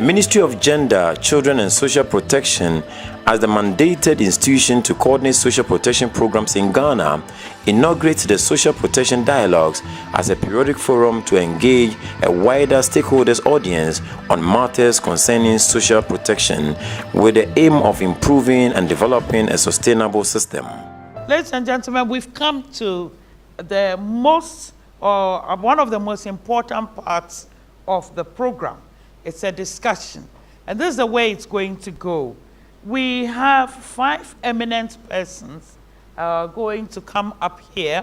The Ministry of Gender, Children and Social Protection, as the mandated institution to coordinate social protection programs in Ghana, inaugurates the Social Protection Dialogues as a periodic forum to engage a wider stakeholders audience on matters concerning social protection with the aim of improving and developing a sustainable system. Ladies and gentlemen, we've come to the most, or one of the most important parts of the program. It's a discussion. And this is the way it's going to go. We have 5 eminent persons going to come up here.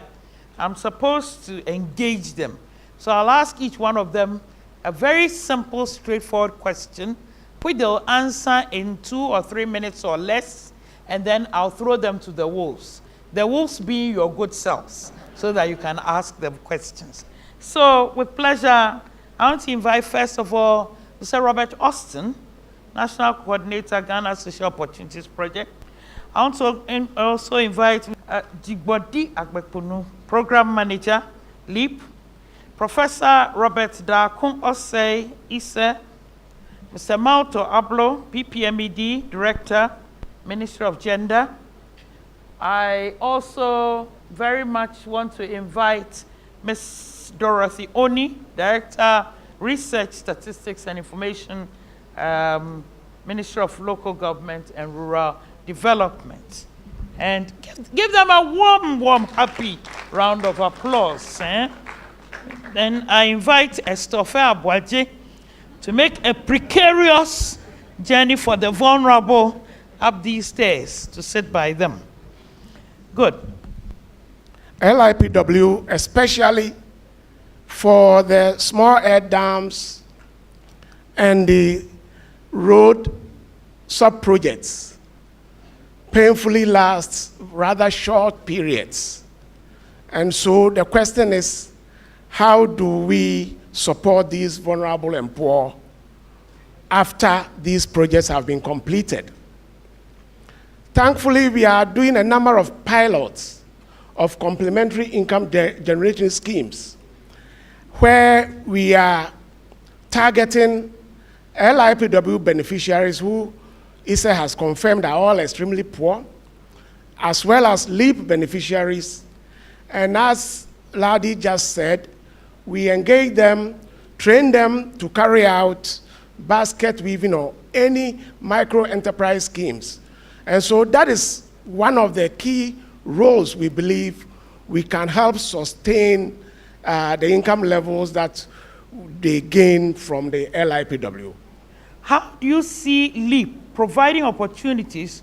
I'm supposed to engage them. So I'll ask each one of them a very simple, straightforward question, which they'll answer in 2 or 3 minutes or less, and then I'll throw them to the wolves. The wolves being your good selves, so that you can ask them questions. So with pleasure, I want to invite, first of all, Mr. Robert Austin, National Coordinator, Ghana Social Opportunities Project. I want to also invite Jigbodi Agbekponu, Program Manager, LEAP, Professor Robert Dakun Osei Ise, Mr. Malto Ablo, PPMED Director, Ministry of Gender. I also very much want to invite Ms. Dorothy Oni, Director, Research, Statistics and Information, Ministry of Local Government and Rural Development. And give them a warm, happy round of applause. Then I invite Estofe Abwaje to make a precarious journey for the vulnerable up these stairs to sit by them. Good. LIPW, especially for the small air dams and the road sub-projects, painfully lasts rather short periods. And so the question is, how do we support these vulnerable and poor after these projects have been completed? Thankfully, we are doing a number of pilots of complementary income generation schemes where we are targeting LIPW beneficiaries who ISA has confirmed are all extremely poor, as well as LEAP beneficiaries. And as Ladi just said, we engage them, train them to carry out basket weaving or any micro-enterprise schemes. And so that is one of the key roles we believe we can help sustain the income levels that they gain from the LIPW. How do you see LEAP providing opportunities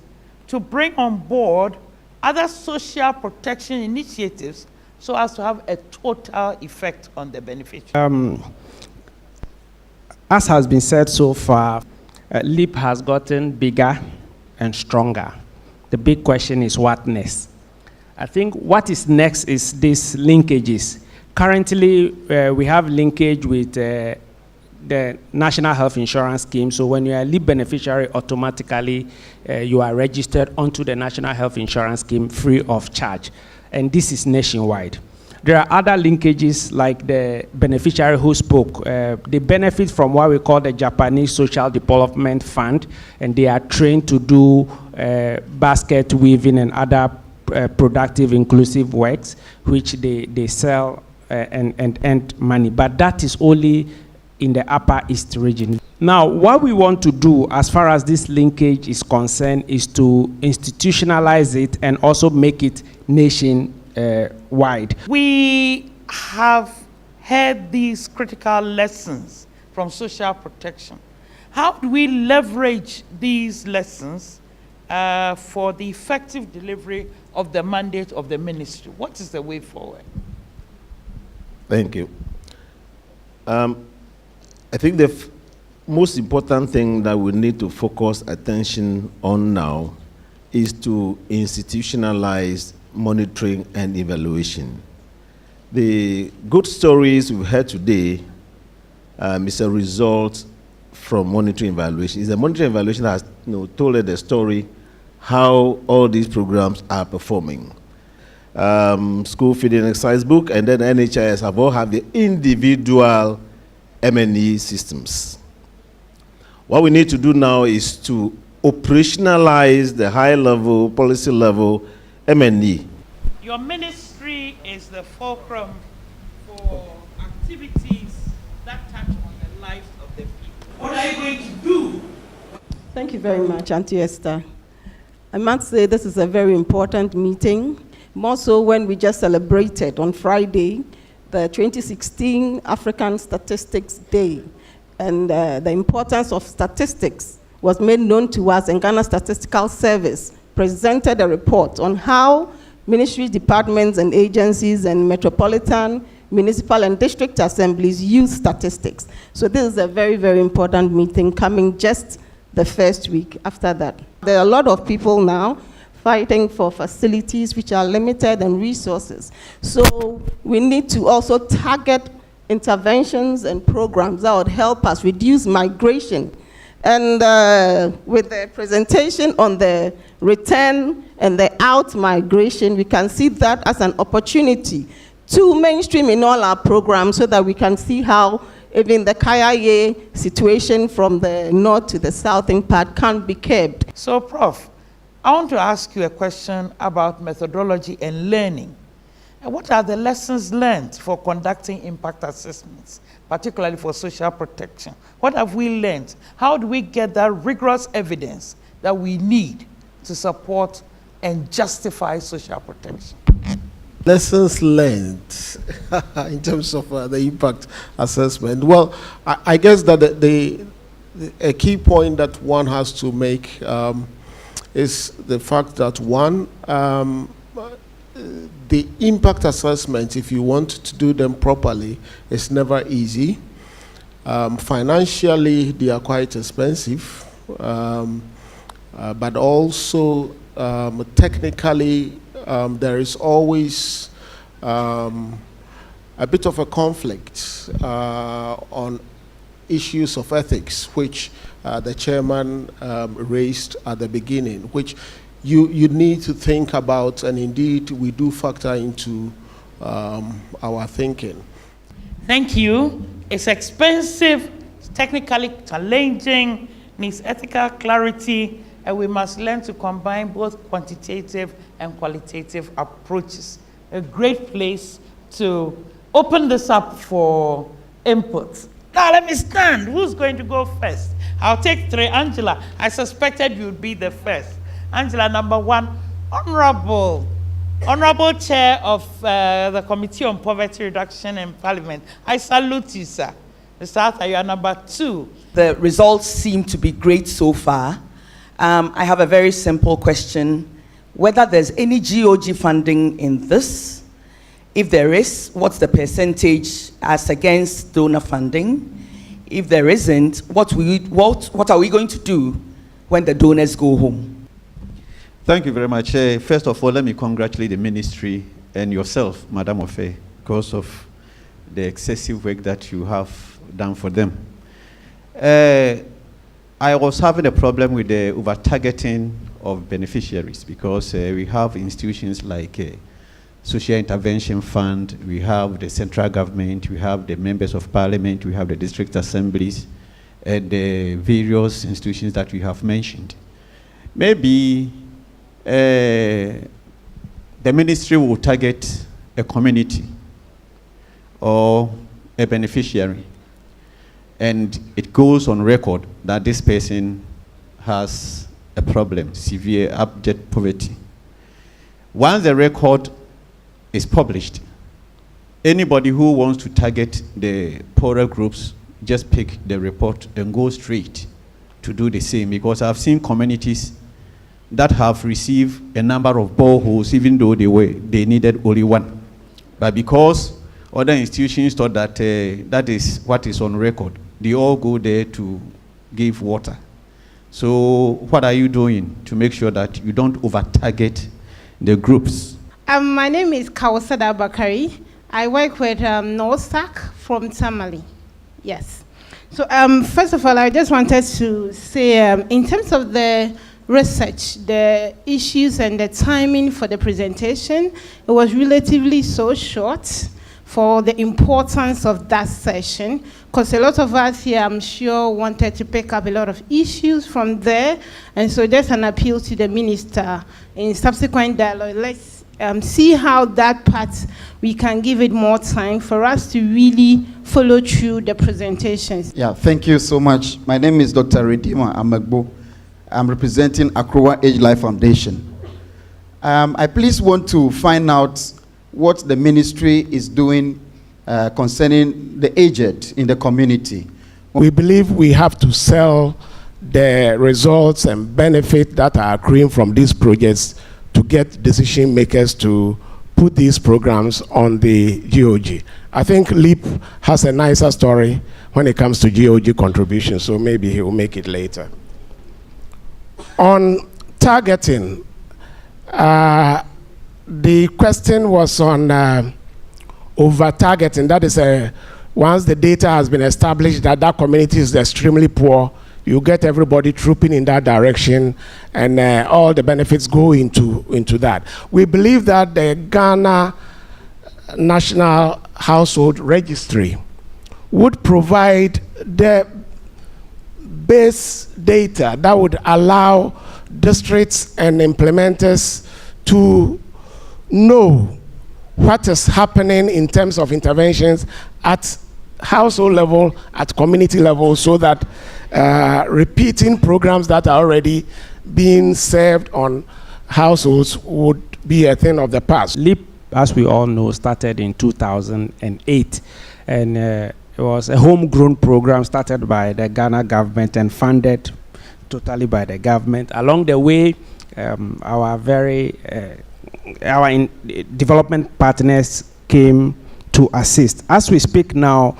to bring on board other social protection initiatives so as to have a total effect on the beneficiary? As has been said so far, LEAP has gotten bigger and stronger. The big question is what next? I think what is next is these linkages. Currently, we have linkage with the National Health Insurance Scheme. So when you are a LEAP beneficiary, automatically you are registered onto the National Health Insurance Scheme free of charge. And this is nationwide. There are other linkages like the beneficiary who spoke. They benefit from what we call the Japanese Social Development Fund, and they are trained to do basket weaving and other productive, inclusive works, which they sell and earn money. But that is only in the Upper East region. Now, what we want to do as far as this linkage is concerned is to institutionalize it and also make it nation-wide. We have heard these critical lessons from social protection. How do we leverage these lessons for the effective delivery of the mandate of the ministry? What is the way forward? Thank you. I think the most important thing that we need to focus attention on now is to institutionalize monitoring and evaluation. The good stories we've heard today is a result from monitoring evaluation. It's the monitoring evaluation that has told us the story how all these programs are performing. School feeding exercise book and then NHIS have all have the individual M&E systems. What we need to do now is to operationalize the high-level, policy-level M&E. Your ministry is the fulcrum for activities that touch on the lives of the people. What are you going to do? Thank you very much, Auntie Esther. I must say this is a very important meeting, more so when we just celebrated on Friday the 2016 African Statistics Day. And the importance of statistics was made known to us, and Ghana Statistical Service presented a report on how ministry departments and agencies and metropolitan, municipal and district assemblies use statistics. So this is a very, very important meeting coming just the first week after that. There are a lot of people now fighting for facilities which are limited and resources. So we need to also target interventions and programs that would help us reduce migration. And with the presentation on the return and the out migration, we can see that as an opportunity to mainstream in all our programs so that we can see how even the Kayaye situation from the north to the southern part can be curbed. So, Prof, I want to ask you a question about methodology and learning. And what are the lessons learned for conducting impact assessments, particularly for social protection? What have we learned? How do we get that rigorous evidence that we need to support and justify social protection? Lessons learned in terms of the impact assessment. Well, I guess that a key point that one has to make is the fact that one, the impact assessment, if you want to do them properly, is never easy. Financially, they are quite expensive, but also technically, there is always a bit of a conflict on issues of ethics, which the chairman raised at the beginning, which you need to think about, and indeed we do factor into our thinking. Thank you. It's expensive, it's technically challenging, needs ethical clarity, and we must learn to combine both quantitative and qualitative approaches. A great place to open this up for input. Now let me stand. Who's going to go first? I'll take three. Angela, I suspected you'd be the first. Angela, number one, Honorable Chair of the Committee on Poverty Reduction in Parliament. I salute you, sir. Mr. Arthur, you are number two. The results seem to be great so far. I have a very simple question. Whether there's any GOG funding in this? If there is, what's the percentage as against donor funding? If there isn't, what are we going to do when the donors go home? Thank you very much. First of all, let me congratulate the ministry and yourself, Madam Ofe, because of the excessive work that you have done for them. I was having a problem with the over-targeting of beneficiaries because we have institutions like Social Intervention Fund, we have the central government, we have the members of parliament, we have the district assemblies, and the various institutions that we have mentioned. Maybe the ministry will target a community or a beneficiary, and it goes on record that this person has a problem, severe abject poverty. Once the record is published, anybody who wants to target the poorer groups just pick the report and go straight to do the same, because I've seen communities that have received a number of boreholes even though they needed only one. But because other institutions thought that that is what is on record, they all go there to give water. So what are you doing to make sure that you don't over-target the groups? My name is Kawasada Bakari. I work with NOSAC from Tamale. Yes. So first of all, I just wanted to say, in terms of the research, the issues and the timing for the presentation, it was relatively so short for the importance of that session, because a lot of us here, I'm sure, wanted to pick up a lot of issues from there. And so just an appeal to the minister in subsequent dialogue. Let's see how that part, we can give it more time for us to really follow through the presentations. Yeah, thank you so much. My name is Dr. Redeemer Amagbo. I'm representing Akrowa Age Life Foundation. I please want to find out what the ministry is doing concerning the aged in the community. We believe we have to sell the results and benefit that are accruing from these projects to get decision makers to put these programs on the GOG. I think LEAP has a nicer story when it comes to GOG contribution, so maybe he will make it later. On targeting, the question was on over-targeting. That is, once the data has been established that that community is extremely poor, you get everybody trooping in that direction, and all the benefits go into that. We believe that the Ghana National Household Registry would provide the base data that would allow districts and implementers to know what is happening in terms of interventions at household level, at community level, so that repeating programs that are already being served on households would be a thing of the past. LEAP, as we all know, started in 2008, and it was a homegrown program started by the Ghana government and funded totally by the government. Along the way, our development partners came to assist. As we speak now,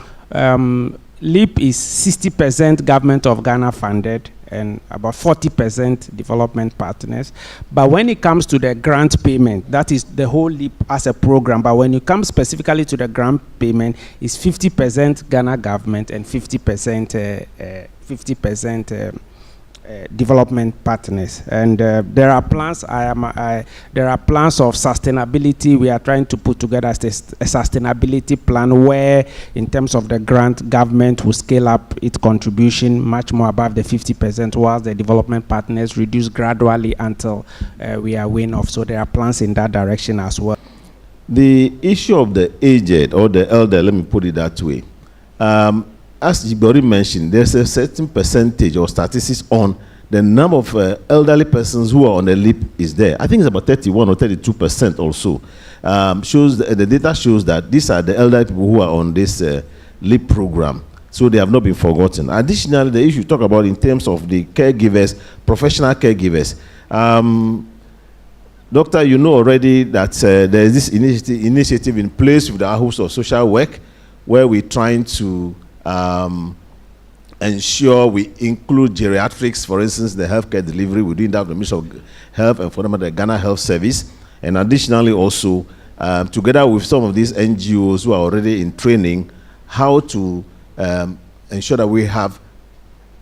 LEAP is 60% government of Ghana funded and about 40% development partners. But when it comes to the grant payment, that is the whole LEAP as a program. But when you come specifically to the grant payment, it's 50% Ghana government and 50% development partners, and there are plans. There are plans of sustainability. We are trying to put together a sustainability plan where, in terms of the grant, government will scale up its contribution much more above the 50%, whilst the development partners reduce gradually until we are wean off. So there are plans in that direction as well. The issue of the aged or the elder, let me put it that way. As Jibori mentioned, there's a certain percentage or statistics on the number of elderly persons who are on the LEAP is there. I think it's about 31 or 32% also. The data shows that these are the elderly people who are on this LEAP program. So they have not been forgotten. Additionally, the issue you talk about in terms of the caregivers, professional caregivers. Doctor, you know already that there is this initiative in place with the Office of Social Work where we're trying to ensure we include geriatrics, for instance, the healthcare delivery within that the Ministry of Health and for the Ghana Health Service. And additionally also, together with some of these NGOs who are already in training, how to ensure that we have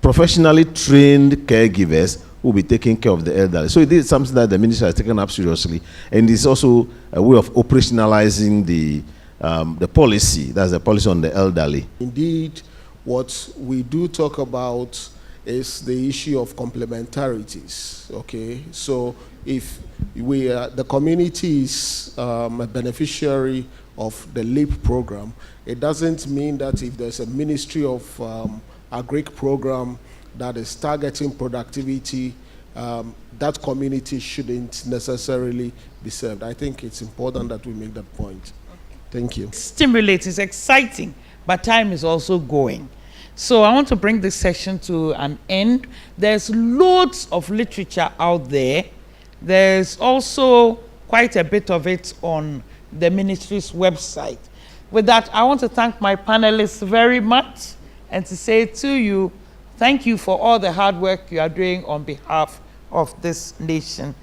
professionally trained caregivers who will be taking care of the elderly. So it is something that the minister has taken up seriously. And it's also a way of operationalizing the policy, that's the policy on the elderly. Indeed, what we do talk about is the issue of complementarities, okay? So if the community is a beneficiary of the LEAP program, it doesn't mean that if there's a Ministry of Agric program that is targeting productivity, that community shouldn't necessarily be served. I think it's important that we make that point. Thank you. Stimulates, it's exciting, but time is also going. So I want to bring this session to an end. There's loads of literature out there. There's also quite a bit of it on the ministry's website. With that, I want to thank my panelists very much and to say to you, thank you for all the hard work you are doing on behalf of this nation.